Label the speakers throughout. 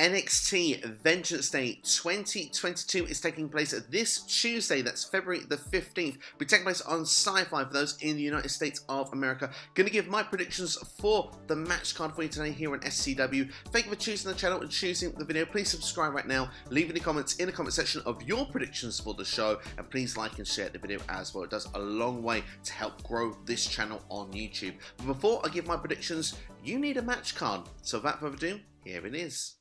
Speaker 1: NXT Vengeance Day 2022 is taking place this Tuesday, that's February the 15th. Will be taking place on Sci-Fi for those in the United States of America. Going to give my predictions for the match card for you today here on SCW. Thank you for choosing the channel and choosing the video. Please subscribe right now, leave any comments in the comment section of your predictions for the show, and please like and share the video as well. It does a long way to help grow this channel on YouTube. But before I give my predictions, you need a match card. So without further ado, here it is.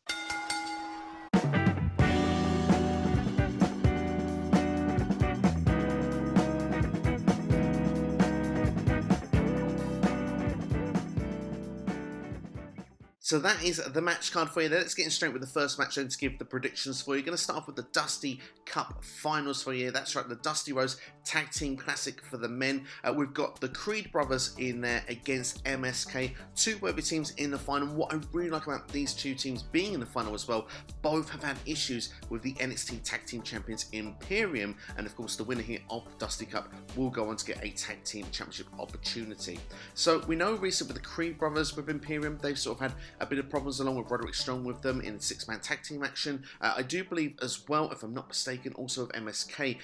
Speaker 1: So that is the match card for you. Let's get straight with the first match and to give the predictions for you. Going to start off with the Dusty Cup Finals for you. That's right, the Dusty Rhodes Tag Team Classic for the men. We've got the Creed brothers in there against MSK. Two worthy teams in the final. What I really like about these two teams being in the final as well, both have had issues with the NXT Tag Team Champions Imperium. And of course, the winner here of the Dusty Cup will go on to get a Tag Team Championship opportunity. So we know recently with the Creed brothers with Imperium, they've sort of had a bit of problems along with Roderick Strong with them in six-man tag team action. I do believe as well, if I'm not mistaken, also with MSK,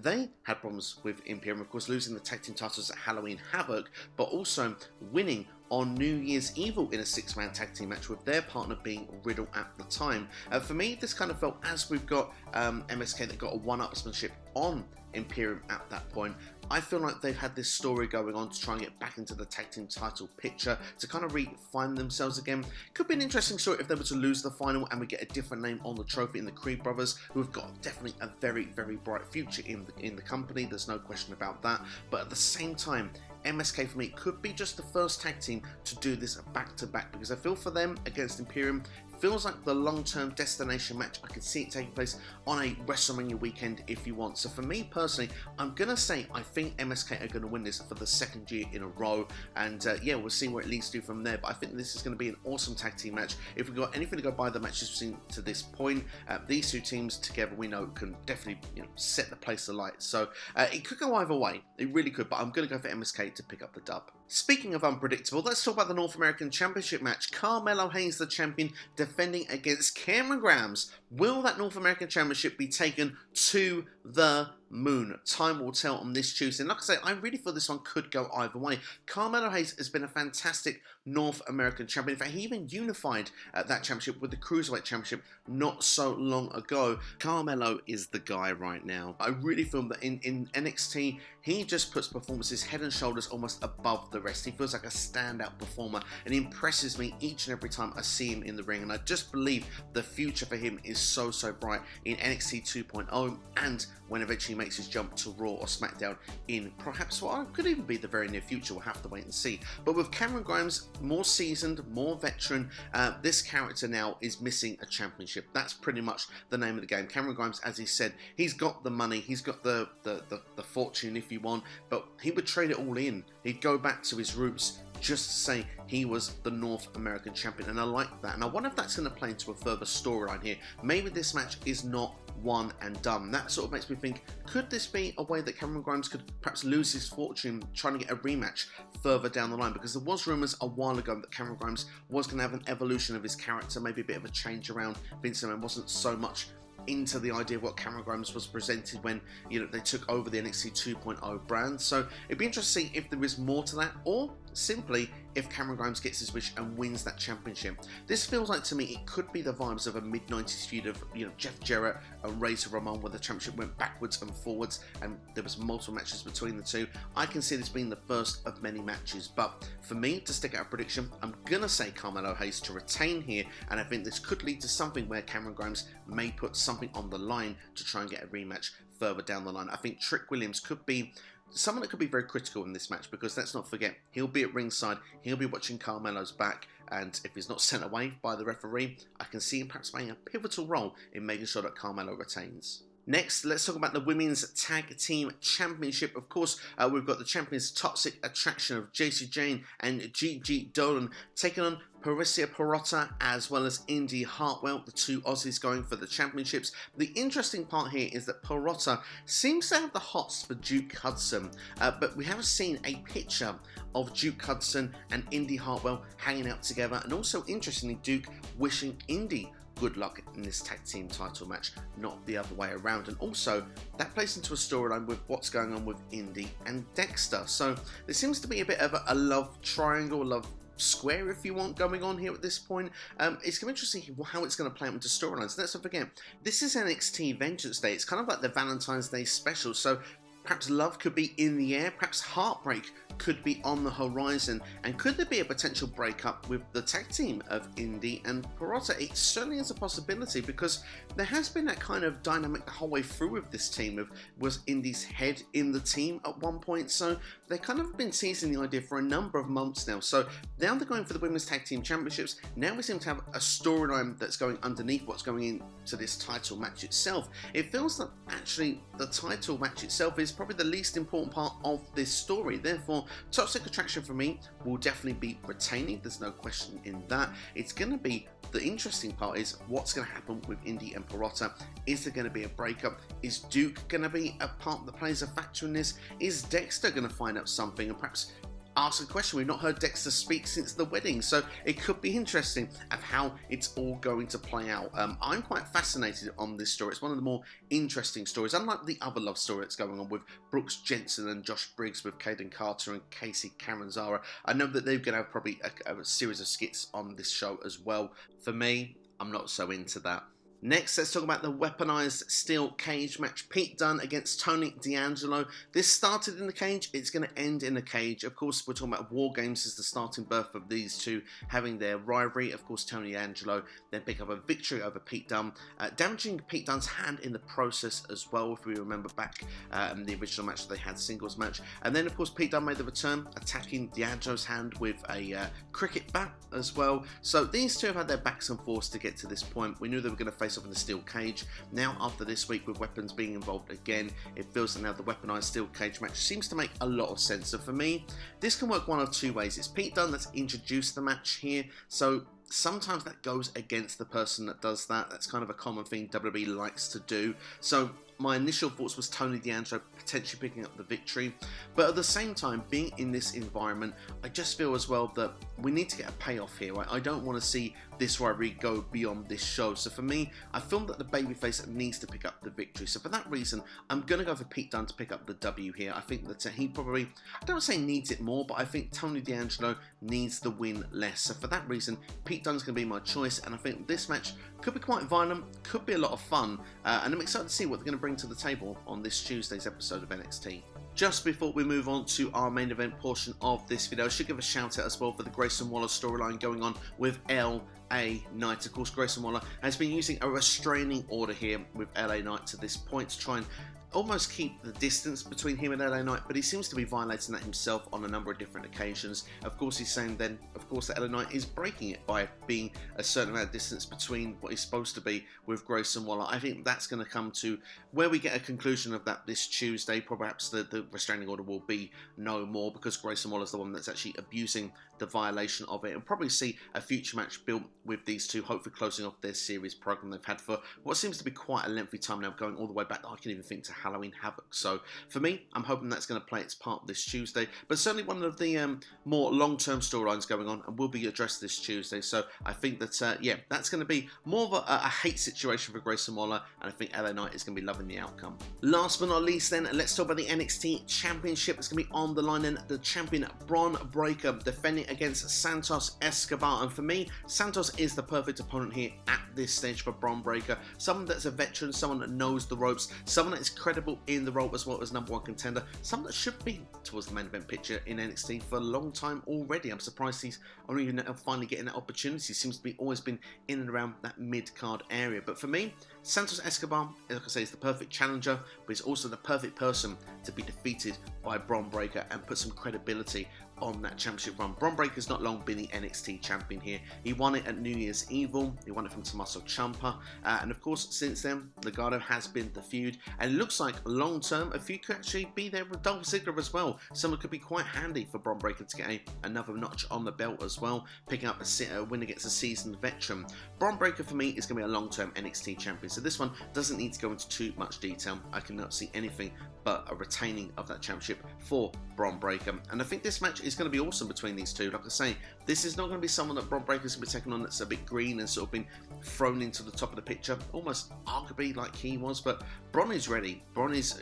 Speaker 1: they had problems with Imperium, of course losing the tag team titles at Halloween Havoc, but also winning on New Year's Evil in a six-man tag team match with their partner being Riddle at the time. For me, this kind of felt as we've got MSK that got a one-upsmanship on Imperium at that point. I feel like they've had this story going on to try and get back into the tag team title picture, to kind of refine themselves again. Could be an interesting story if they were to lose the final and we get a different name on the trophy in the Creed brothers, who have got definitely a very, very bright future in the company. There's no question about that. But at the same time, MSK for me could be just the first tag team to do this back-to-back, because I feel for them against Imperium feels like the long-term destination match. I could see it taking place on a WrestleMania weekend if you want. So for me personally, I'm going to say I think MSK are going to win this for the second year in a row. And yeah, we'll see where it leads to from there. But I think this is going to be an awesome tag team match. If we've got anything to go by the matches we've seen to this point, these two teams together we know can definitely set the place alight. So it could go either way. It really could. But I'm going to go for MSK to pick up the dub. Speaking of unpredictable, let's talk about the North American Championship match. Carmelo Hayes, the champion, defending against Cameron Grimes. Will that North American Championship be taken to the moon? Time will tell on this Tuesday. And like I say, I really feel this one could go either way. Carmelo Hayes has been a fantastic North American champion. In fact, he even unified that championship with the Cruiserweight Championship not so long ago. Carmelo is the guy right now. I really feel that in NXT, he just puts performances head and shoulders almost above the rest. He feels like a standout performer and he impresses me each and every time I see him in the ring. And I just believe the future for him is so bright in NXT 2.0 and when eventually he makes his jump to Raw or SmackDown in perhaps what could even be the very near future. We'll have to wait and see. But with Cameron Grimes, more seasoned, more veteran, this character now is missing a championship. That's pretty much the name of the game. Cameron Grimes, as he said, he's got the money, he's got the fortune if you want, but he would trade it all in. He'd go back to his roots just to say he was the North American champion, and I like that. And I wonder if that's going to play into a further storyline here. Maybe this match is not one and done. That sort of makes me think, could this be a way that Cameron Grimes could perhaps lose his fortune trying to get a rematch further down the line? Because there was rumours a while ago that Cameron Grimes was going to have an evolution of his character, maybe a bit of a change around. Vince McMahon wasn't so much into the idea of what Cameron Grimes was presented when they took over the NXT 2.0 brand. So it'd be interesting to see if there is more to that, or simply if Cameron Grimes gets his wish and wins that championship. This feels like to me it could be the vibes of a mid-90s feud of Jeff Jarrett and Razor Ramon, where the championship went backwards and forwards and there was multiple matches between the two. I can see this being the first of many matches, but for me to stick out a prediction, I'm gonna say Carmelo Hayes to retain here, and I think this could lead to something where Cameron Grimes may put something on the line to try and get a rematch further down the line. I think Trick Williams could be someone that could be very critical in this match, because let's not forget, he'll be at ringside, he'll be watching Carmelo's back, and if he's not sent away by the referee, I can see him perhaps playing a pivotal role in making sure that Carmelo retains. Next, let's talk about the Women's Tag Team Championship. Of course, we've got the champions Toxic Attraction of JC Jane and Gigi Dolan taking on Persia Pirotta as well as Indi Hartwell, the two Aussies going for the championships. The interesting part here is that Pirotta seems to have the hots for Duke Hudson, but we haven't seen a picture of Duke Hudson and Indi Hartwell hanging out together, and also interestingly Duke wishing Indi good luck in this tag team title match, not the other way around. And also, that plays into a storyline with what's going on with Indi and Dexter. So there seems to be a bit of a love triangle, love square, if you want, going on here at this point. It's going to be interesting how it's going to play out into storylines. Let's not forget, this is NXT Vengeance Day. It's kind of like the Valentine's Day special, so perhaps love could be in the air, perhaps heartbreak could be on the horizon, and could there be a potential breakup with the tag team of Indi and Pirotta? It certainly is a possibility, because there has been that kind of dynamic the whole way through with this team. Was Indi's head in the team at one point, so they kind of been teasing the idea for a number of months now. So now they're going for the Women's Tag Team Championships. Now we seem to have a storyline that's going underneath what's going into this title match itself. It feels that actually the title match itself is probably the least important part of this story. Therefore, Toxic Attraction for me will definitely be retaining. There's no question in that. It's going to be, the interesting part is what's going to happen with Indi and Pirotta. Is there going to be a breakup? Is Duke going to be a part that plays a factor in this? Is Dexter going to find out something and perhaps ask a question? We've not heard Dexter speak since the wedding, so it could be interesting of how it's all going to play out. I'm quite fascinated on this story. It's one of the more interesting stories, unlike the other love story that's going on with Brooks Jensen and Josh Briggs, with Caden Carter and Casey Caranzara. I know that they're going to have probably a series of skits on this show as well. For me, I'm not so into that. Next, let's talk about the weaponized steel cage match. Pete Dunne against Tony D'Angelo. This started in the cage, it's going to end in the cage. Of course, we're talking about War Games as the starting birth of these two having their rivalry. Of course, Tony D'Angelo then pick up a victory over Pete Dunne, damaging Pete Dunne's hand in the process as well, if we remember back in the original match they had, singles match. And then, of course, Pete Dunne made the return, attacking D'Angelo's hand with a cricket bat as well. So these two have had their backs and forths to get to this point. We knew they were going to face off in the steel cage. Now, after this week with weapons being involved again, it feels that now the weaponized steel cage match seems to make a lot of sense. So for me, this can work one of two ways. It's Pete Dunne that's introduced the match here, so sometimes that goes against the person that does that. That's kind of a common thing WWE likes to do. So my initial thoughts was Tony D'Angelo potentially picking up the victory, but at the same time, being in this environment, I just feel as well that we need to get a payoff here. Right? I don't want to see this rivalry go beyond this show. So for me, I feel that the babyface needs to pick up the victory. So for that reason, I'm going to go for Pete Dunne to pick up the W here. I think that he probably, I don't say needs it more, but I think Tony D'Angelo needs the win less. So for that reason, Pete Dunne's going to be my choice, and I think this match could be quite violent, could be a lot of fun, and I'm excited to see what they're going to bring to the table on this Tuesday's episode of NXT. Just before we move on to our main event portion of this video, I should give a shout out as well for the Grayson Waller storyline going on with LA Knight. Of course, Grayson Waller has been using a restraining order here with LA Knight to this point to try and almost keep the distance between him and LA Knight, but he seems to be violating that himself on a number of different occasions. Of course, he's saying then, of course, that LA Knight is breaking it by being a certain amount of distance between what he's supposed to be with Grayson Waller. I think that's going to come to where we get a conclusion of that this Tuesday. Perhaps the restraining order will be no more, because Grayson Waller's the one that's actually abusing the violation of it, and probably see a future match built with these two, hopefully closing off their series program they've had for what seems to be quite a lengthy time now, going all the way back, I can even think, to Halloween Havoc. So for me, I'm hoping that's going to play its part this Tuesday, but certainly one of the more long-term storylines going on and will be addressed this Tuesday. So I think that yeah, that's going to be more of a hate situation for Grayson Waller, and I think LA Knight is going to be loving the outcome. Last but not least then, let's talk about the NXT Championship. It's going to be on the line, and the champion Bron Breakker defending against Santos Escobar. And for me, Santos is the perfect opponent here at this stage for Bron Breakker. Someone that's a veteran, someone that knows the ropes, someone that is credible in the role as well as #1 contender, someone that should be towards the main event picture in NXT for a long time already. I'm surprised he's only even finally getting that opportunity. Seems to be always been in and around that mid-card area. But for me, Santos Escobar, like I say, is the perfect challenger, but he's also the perfect person to be defeated by Bron Breakker and put some credibility on that championship run. Bron Breakker's not long been the NXT champion here. He won it at New Year's Evil. He won it from Tommaso Ciampa. And of course, since then, Legado has been the feud. And it looks like long-term, a feud could actually be there with Dolph Ziggler as well. Someone could be quite handy for Bron Breakker to get another notch on the belt as well, picking up a win against a seasoned veteran. Bron Breakker, for me, is going to be a long-term NXT champion. So this one doesn't need to go into too much detail. I cannot see anything but a retaining of that championship for Bron Breakker. And I think this match is going to be awesome between these two. Like I say, this is not going to be someone that Bron Breakker's going to be taking on that's a bit green and sort of been thrown into the top of the picture, almost arguably like he was. But Bron is ready. Bron is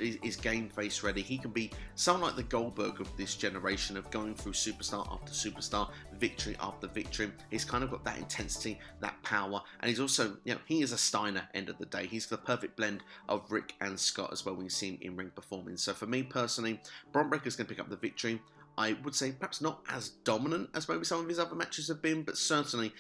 Speaker 1: game face ready. He can be someone like the Goldberg of this generation, of going through superstar after superstar, victory after victory. He's kind of got that intensity, that power, and he's also, he is a Steiner end of the day. He's the perfect blend of Rick and Scott as well when you see him in ring performing. So for me personally, Bron Breakker's going to pick up the victory. I would say perhaps not as dominant as maybe some of his other matches have been, but certainly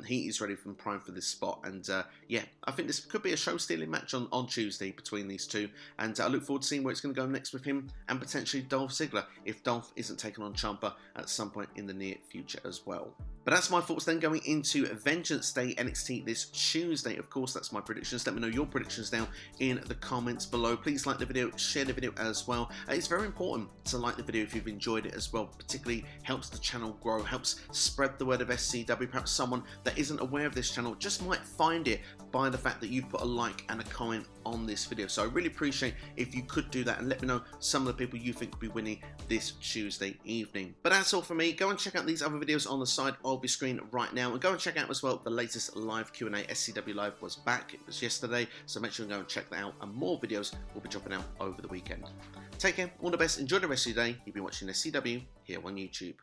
Speaker 1: he is ready from prime for this spot. And yeah, I think this could be a show-stealing match on Tuesday between these two. And I look forward to seeing where it's going to go next with him and potentially Dolph Ziggler, if Dolph isn't taken on Ciampa at some point in the near future as well. But that's my thoughts then going into Vengeance Day NXT this Tuesday. Of course, that's my predictions. Let me know your predictions down in the comments below. Please like the video, share the video as well. It's very important to like the video if you've enjoyed it as well. Particularly helps the channel grow, helps spread the word of SCW. Perhaps someone that isn't aware of this channel just might find it by the fact that you've put a like and a comment on this video. So I really appreciate if you could do that and let me know some of the people you think will be winning this Tuesday evening. But that's all for me. Go and check out these other videos on the side of your screen right now, and go and check out as well the latest live Q&A. SCW Live was back. It was yesterday, so make sure you go and check that out, and more videos will be dropping out over the weekend. Take care, all the best, enjoy the rest of your day. You've been watching SCW here on YouTube.